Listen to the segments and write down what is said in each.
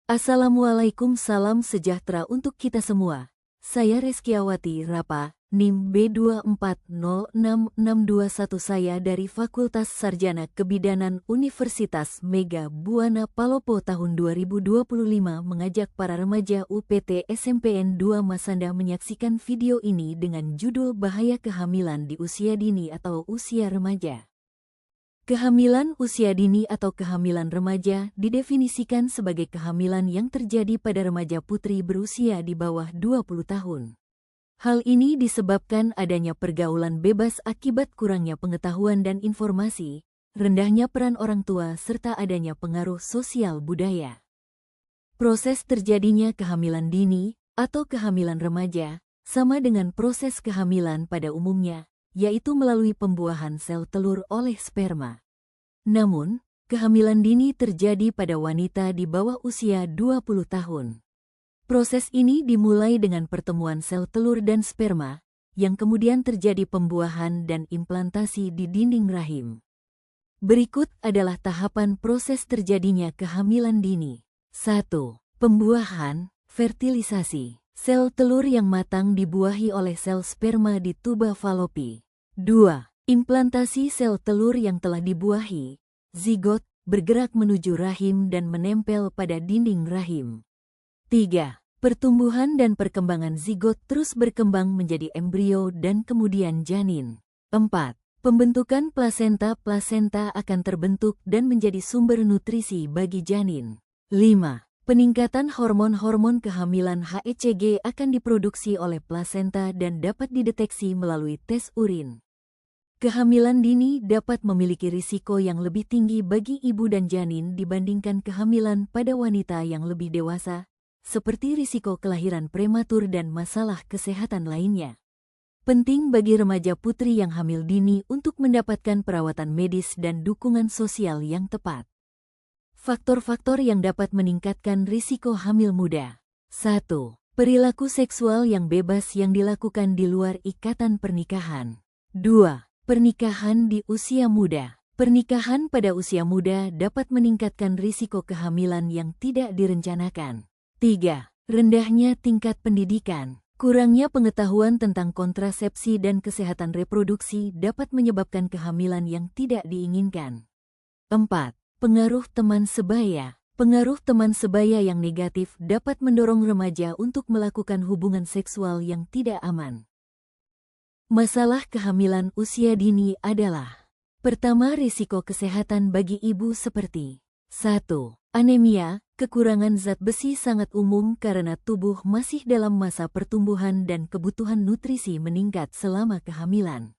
Assalamualaikum, salam sejahtera untuk kita semua. Saya Reskiawati Rapa, NIM B2406621. Saya dari Fakultas Sarjana Kebidanan Universitas Mega Buana Palopo tahun 2025 mengajak para remaja UPT SMPN 2 Masanda menyaksikan video ini dengan judul Bahaya Kehamilan di Usia Dini atau Usia Remaja. Kehamilan usia dini atau kehamilan remaja didefinisikan sebagai kehamilan yang terjadi pada remaja putri berusia di bawah 20 tahun. Hal ini disebabkan adanya pergaulan bebas akibat kurangnya pengetahuan dan informasi, rendahnya peran orang tua serta adanya pengaruh sosial budaya. Proses terjadinya kehamilan dini atau kehamilan remaja sama dengan proses kehamilan pada umumnya, yaitu melalui pembuahan sel telur oleh sperma. Namun, kehamilan dini terjadi pada wanita di bawah usia 20 tahun. Proses ini dimulai dengan pertemuan sel telur dan sperma, yang kemudian terjadi pembuahan dan implantasi di dinding rahim. Berikut adalah tahapan proses terjadinya kehamilan dini. 1. Pembuahan, fertilisasi. Sel telur yang matang dibuahi oleh sel sperma di tuba falopi. 2. Implantasi sel telur yang telah dibuahi, zigot, bergerak menuju rahim dan menempel pada dinding rahim. 3. Pertumbuhan dan perkembangan zigot terus berkembang menjadi embrio dan kemudian janin. 4. Pembentukan plasenta. Plasenta akan terbentuk dan menjadi sumber nutrisi bagi janin. 5. Peningkatan hormon-hormon kehamilan HCG akan diproduksi oleh plasenta dan dapat dideteksi melalui tes urin. Kehamilan dini dapat memiliki risiko yang lebih tinggi bagi ibu dan janin dibandingkan kehamilan pada wanita yang lebih dewasa, seperti risiko kelahiran prematur dan masalah kesehatan lainnya. Penting bagi remaja putri yang hamil dini untuk mendapatkan perawatan medis dan dukungan sosial yang tepat. Faktor-faktor yang dapat meningkatkan risiko hamil muda. 1. Perilaku seksual yang bebas yang dilakukan di luar ikatan pernikahan. 2. Pernikahan di usia muda. Pernikahan pada usia muda dapat meningkatkan risiko kehamilan yang tidak direncanakan. 3. Rendahnya tingkat pendidikan. Kurangnya pengetahuan tentang kontrasepsi dan kesehatan reproduksi dapat menyebabkan kehamilan yang tidak diinginkan. 4. Pengaruh teman sebaya. Pengaruh teman sebaya yang negatif dapat mendorong remaja untuk melakukan hubungan seksual yang tidak aman. Masalah kehamilan usia dini adalah: pertama, risiko kesehatan bagi ibu seperti 1. Anemia, kekurangan zat besi sangat umum karena tubuh masih dalam masa pertumbuhan dan kebutuhan nutrisi meningkat selama kehamilan.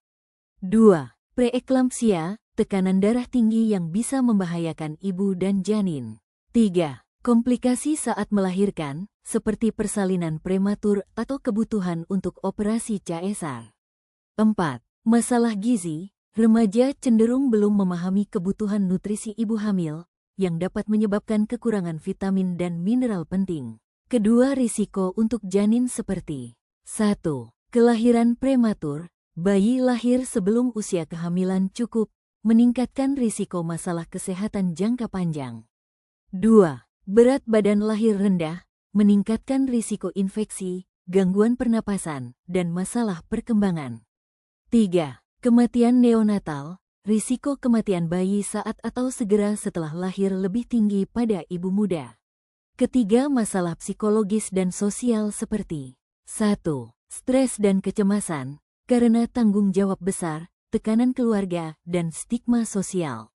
2. Preeklampsia, tekanan darah tinggi yang bisa membahayakan ibu dan janin. 3. Komplikasi saat melahirkan, seperti persalinan prematur atau kebutuhan untuk operasi caesar. 4. Masalah gizi, remaja cenderung belum memahami kebutuhan nutrisi ibu hamil, yang dapat menyebabkan kekurangan vitamin dan mineral penting. Kedua, risiko untuk janin seperti 1. Kelahiran prematur, bayi lahir sebelum usia kehamilan cukup, meningkatkan risiko masalah kesehatan jangka panjang. 2. Berat badan lahir rendah, meningkatkan risiko infeksi, gangguan pernapasan, dan masalah perkembangan. 3. Kematian neonatal, risiko kematian bayi saat atau segera setelah lahir lebih tinggi pada ibu muda. Ketiga, masalah psikologis dan sosial seperti 1. Stres dan kecemasan, karena tanggung jawab besar, tekanan keluarga, dan stigma sosial.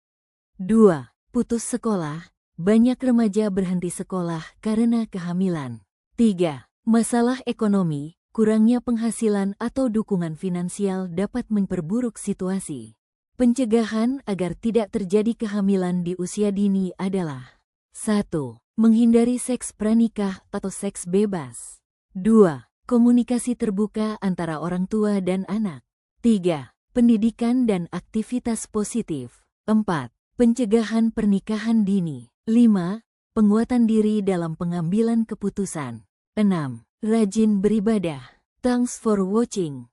2. Putus sekolah, banyak remaja berhenti sekolah karena kehamilan. 3. Masalah ekonomi, kurangnya penghasilan atau dukungan finansial dapat memperburuk situasi. Pencegahan agar tidak terjadi kehamilan di usia dini adalah 1. Menghindari seks pranikah atau seks bebas. 2. Komunikasi terbuka antara orang tua dan anak. 3. Pendidikan dan aktivitas positif. 4. Pencegahan pernikahan dini. 5. Penguatan diri dalam pengambilan keputusan. 6. Rajin beribadah. Thanks for watching.